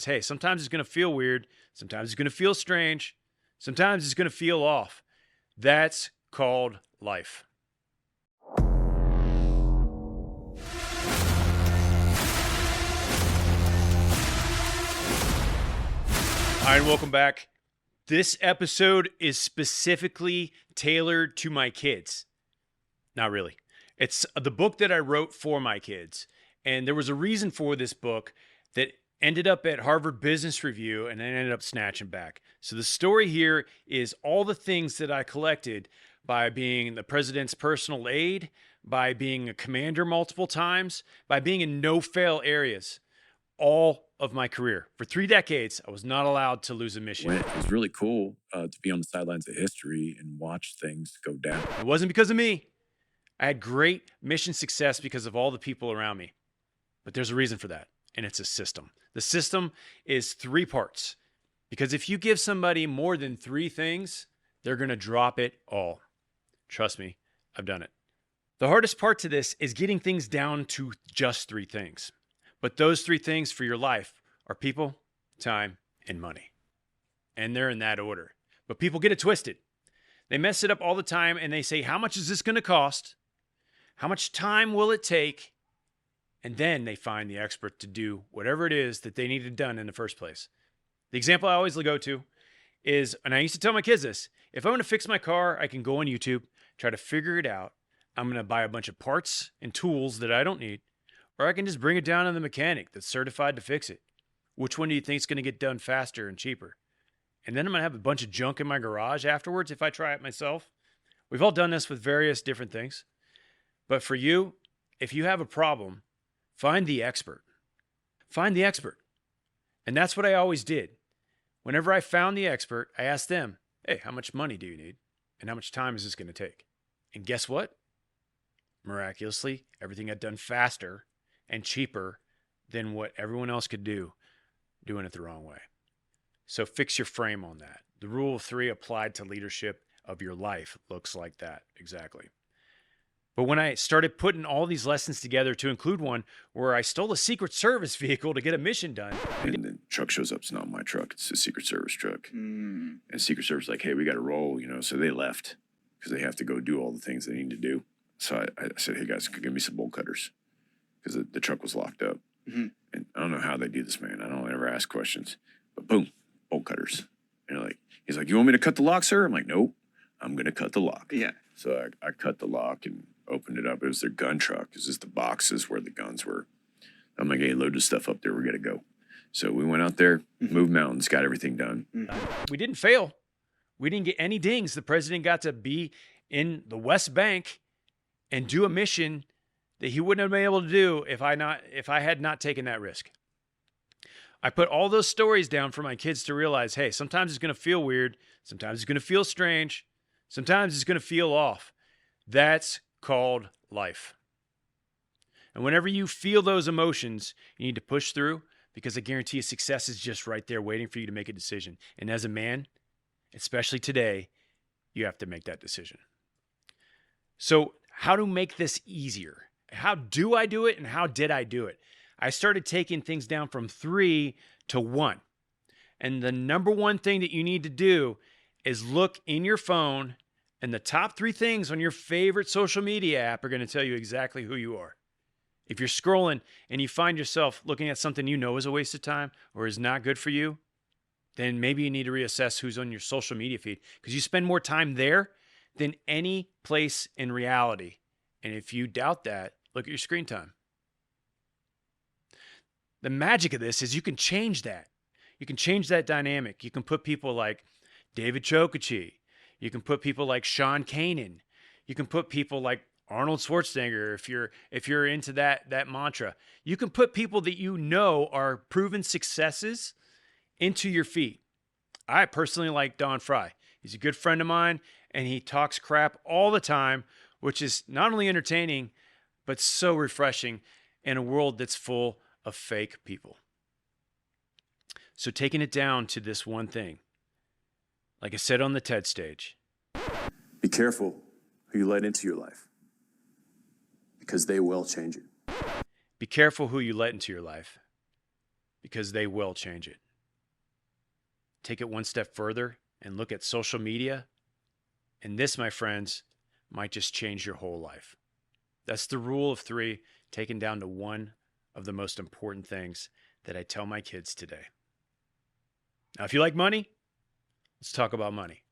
Hey, sometimes it's going to feel weird. Sometimes it's going to feel strange. Sometimes it's going to feel off. That's called life. All right, welcome back. This episode is specifically tailored to my kids. Not really. It's the book that I wrote for my kids. And there was a reason for this book that ended up at Harvard Business Review and then ended up snatching back. So the story here is all the things that I collected by being the president's personal aide, by being a commander multiple times, by being in no-fail areas. All of my career. For 3 decades, I was not allowed to lose a mission. It was really cool to be on the sidelines of history and watch things go down. It wasn't because of me. I had great mission success because of all the people around me. But there's a reason for that, and it's a system. The system is 3 parts. Because if you give somebody more than 3 things, they're going to drop it all. Trust me, I've done it. The hardest part to this is getting things down to just 3 things. But those 3 things for your life are people, time, and money. And they're in that order. But people get it twisted. They mess it up all the time and they say, how much is this going to cost? How much time will it take? And then they find the expert to do whatever it is that they needed done in the first place. The example I always go to is, and I used to tell my kids this, if I want to fix my car, I can go on YouTube, try to figure it out. I'm going to buy a bunch of parts and tools that I don't need. Or I can just bring it down to the mechanic that's certified to fix it. Which one do you think is going to get done faster and cheaper? And then I'm going to have a bunch of junk in my garage afterwards if I try it myself. We've all done this with various different things. But for you, if you have a problem, find the expert. Find the expert. And that's what I always did. Whenever I found the expert, I asked them, hey, how much money do you need? And how much time is this going to take? And guess what? Miraculously, everything got done faster and cheaper than what everyone else could do doing it the wrong way. So fix your frame on that. The rule of 3 applied to leadership of your life looks like that exactly. But when I started putting all these lessons together to include one where I stole a Secret Service vehicle to get a mission done. And the truck shows up. It's not my truck. It's a Secret Service truck. And Secret Service like, hey, we got to roll, So they left because they have to go do all the things they need to do. So I said, hey, guys, give me some bolt cutters. Because the truck was locked up. And I don't know how they do this, man. I don't ever ask questions. But boom, bolt cutters. And he's like, you want me to cut the lock, sir? I'm like, nope, I'm going to cut the lock. Yeah. So I cut the lock and opened it up. It was their gun truck. It was just the boxes where the guns were. I'm like, hey, load the stuff up there. We got to go. So we went out there, moved mountains, got everything done. We didn't fail. We didn't get any dings. The president got to be in the West Bank and do a mission that he wouldn't have been able to do if I had not taken that risk. I put all those stories down for my kids to realize, hey, sometimes it's going to feel weird. Sometimes it's going to feel strange. Sometimes it's going to feel off. That's called life. And whenever you feel those emotions, you need to push through because I guarantee you success is just right there waiting for you to make a decision. And as a man, especially today, you have to make that decision. So how to make this easier? How do I do it and how did I do it? I started taking things down from 3 to 1. And the number one thing that you need to do is look in your phone and the top 3 things on your favorite social media app are going to tell you exactly who you are. If you're scrolling and you find yourself looking at something you know is a waste of time or is not good for you, then maybe you need to reassess who's on your social media feed because you spend more time there than any place in reality. And if you doubt that, look at your screen time. The magic of this is you can change that. You can change that dynamic. You can put people like David Chokachi. You can put people like Sean Kanan. You can put people like Arnold Schwarzenegger if you're into that mantra. You can put people that you know are proven successes into your feed. I personally like Don Fry. He's a good friend of mine, and he talks crap all the time, which is not only entertaining, but so refreshing in a world that's full of fake people. So taking it down to this one thing, like I said on the TED stage. Be careful who you let into your life because they will change you. Be careful who you let into your life because they will change it. Take it one step further and look at social media. And this, my friends, might just change your whole life. That's the rule of 3, taken down to one of the most important things that I tell my kids today. Now, if you like money, let's talk about money.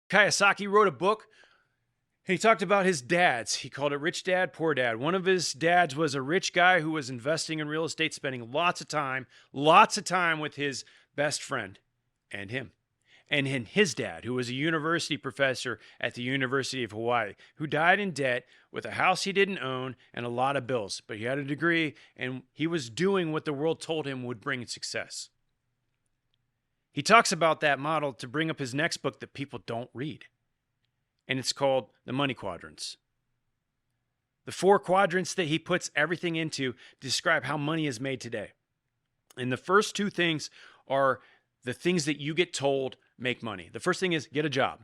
Kyosaki wrote a book. He talked about his dads. He called it Rich Dad, Poor Dad. One of his dads was a rich guy who was investing in real estate, spending lots of time with his best friend and him. And his dad, who was a university professor at the University of Hawaii, who died in debt with a house he didn't own and a lot of bills. But he had a degree, and he was doing what the world told him would bring success. He talks about that model to bring up his next book that people don't read. And it's called The Money Quadrants. The 4 quadrants that he puts everything into describe how money is made today. And the first 2 things are the things that you get told make money. The first thing is get a job.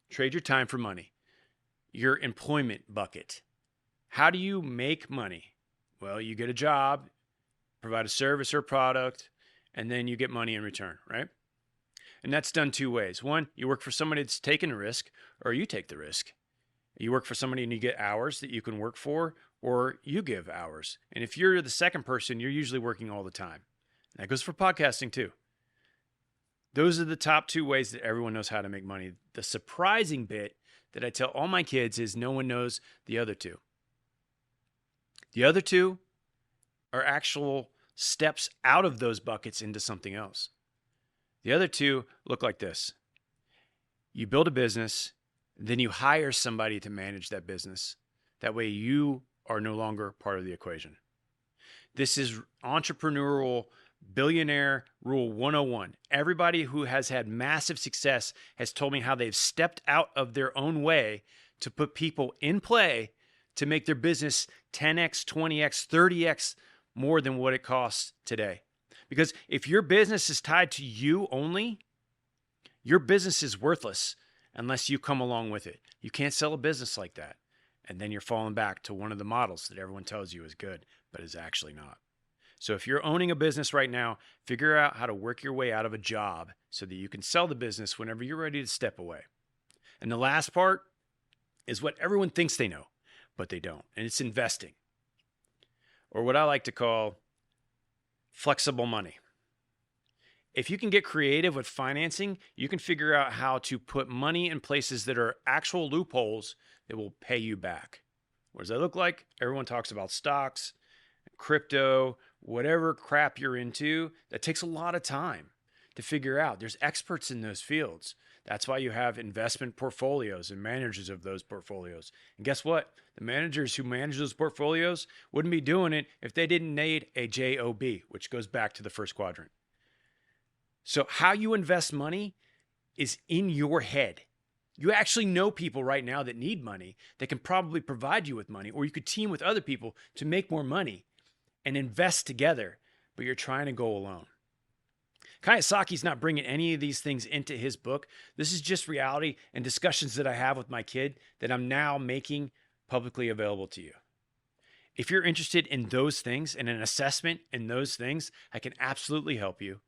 Trade your time for money. Your employment bucket. How do you make money? Well, you get a job, provide a service or product, and then you get money in return, right? And that's done 2 ways. One, you work for somebody that's taking a risk, or you take the risk. You work for somebody and you get hours that you can work for, or you give hours. And if you're the second person, you're usually working all the time. That goes for podcasting too. Those are the top 2 ways that everyone knows how to make money. The surprising bit that I tell all my kids is no one knows the other 2. The other 2 are actual steps out of those buckets into something else. The other 2 look like this. You build a business, then you hire somebody to manage that business. That way you are no longer part of the equation. This is entrepreneurial billionaire rule 101. Everybody who has had massive success has told me how they've stepped out of their own way to put people in play to make their business 10x, 20x, 30x more than what it costs today. Because if your business is tied to you only, your business is worthless unless you come along with it. You can't sell a business like that. And then you're falling back to one of the models that everyone tells you is good, but is actually not. So if you're owning a business right now, figure out how to work your way out of a job so that you can sell the business whenever you're ready to step away. And the last part is what everyone thinks they know, but they don't. And it's investing, or what I like to call flexible money. If you can get creative with financing, you can figure out how to put money in places that are actual loopholes that will pay you back. What does that look like? Everyone talks about stocks, crypto, whatever crap you're into. That takes a lot of time to figure out. There's experts in those fields. That's why you have investment portfolios and managers of those portfolios. And guess what? The managers who manage those portfolios wouldn't be doing it if they didn't need a job, which goes back to the first quadrant. So how you invest money is in your head. You actually know people right now that need money that can probably provide you with money, or you could team with other people to make more money and invest together, but you're trying to go alone. Kyosaki's not bringing any of these things into his book. This is just reality and discussions that I have with my kid that I'm now making publicly available to you. If you're interested in those things and an assessment in those things, I can absolutely help you.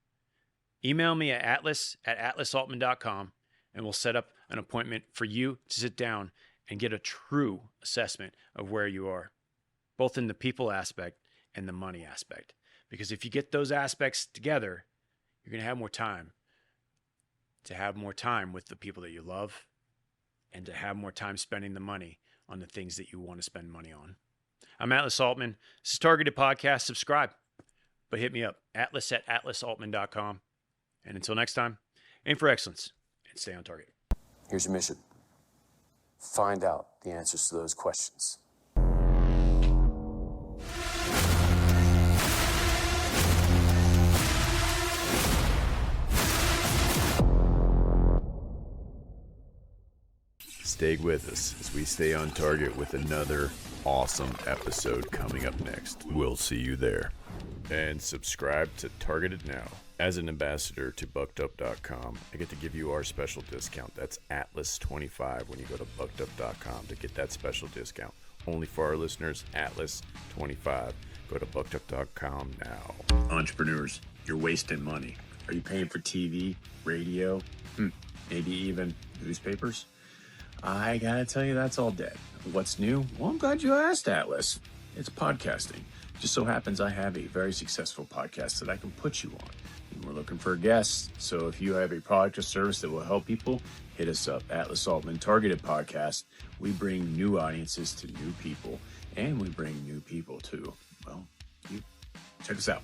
Email me at atlas@atlasaultman.com and we'll set up an appointment for you to sit down and get a true assessment of where you are, both in the people aspect and the money aspect. Because if you get those aspects together, you're going to have more time with the people that you love and to have more time spending the money on the things that you want to spend money on. I'm Atlas Aultman. This is Targeted Podcast. Subscribe, but hit me up, atlas@atlasaultman.com. And until next time, aim for excellence and stay on target. Here's your mission. Find out the answers to those questions. Stay with us as we stay on target with another awesome episode coming up next. We'll see you there. And subscribe to Targeted now. As an ambassador to buckedup.com, I get to give you our special discount. That's Atlas25 when you go to buckedup.com to get that special discount. Only for our listeners, Atlas25. Go to bookedup.com now. Entrepreneurs, you're wasting money. Are you paying for TV, radio, maybe even newspapers? I gotta tell you, that's all dead. What's new? Well, I'm glad you asked, Atlas. It's podcasting. Just so happens I have a very successful podcast that I can put you on. And we're looking for guests. So if you have a product or service that will help people, hit us up. Atlas Aultman Targeted Podcast. We bring new audiences to new people. And we bring new people to, well, you. Check us out.